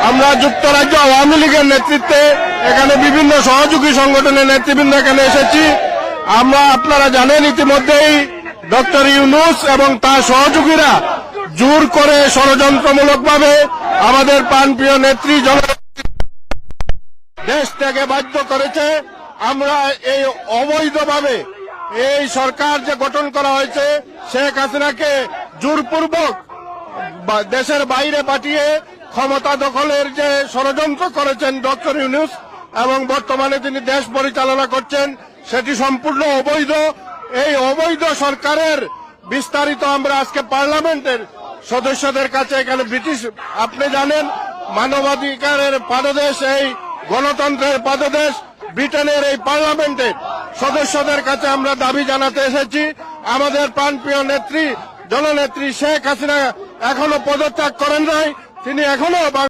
আমরা যুক্তরাজ্য আওয়ামী লীগের নেতৃত্বে এখানে বিভিন্ন সহযোগী সংগঠনের নেতৃবৃন্দ এখানে এসেছি। আমরা আপনারা জানেন ইতিমধ্যেই ডক্টর ইউনূস এবং তার সহযোগীরা জোর করে ষড়যন্ত্রমূলকভাবে আমাদের প্রাণপ্রিয় নেত্রী দেশ থেকে বাধ্য করেছে। আমরা এই অবৈধভাবে এই সরকার যে গঠন করা হয়েছে শেখ হাসিনাকে জোরপূর্বক দেশের বাইরে পাঠিয়ে ক্ষমতা দখলের যে ষড়যন্ত্র করেছেন ডক্টর ইউনূস এবং বর্তমানে তিনি দেশ পরিচালনা করছেন সেটি সম্পূর্ণ অবৈধ। এই অবৈধ সরকারের বিস্তারিত আমরা আজকে পার্লামেন্টের সদস্যদের কাছে এখানে ব্রিটিশ আপনি জানেন মানবাধিকারের পাদদেশ এই গণতন্ত্রের পাদদেশ ব্রিটেনের এই পার্লামেন্টের সদস্যদের কাছে আমরা দাবি জানাতে এসেছি। আমাদের প্রাণপ্রিয় নেত্রী জননেত্রী শেখ হাসিনা এখনো পদত্যাগ করেন নাই, তিনি এখনো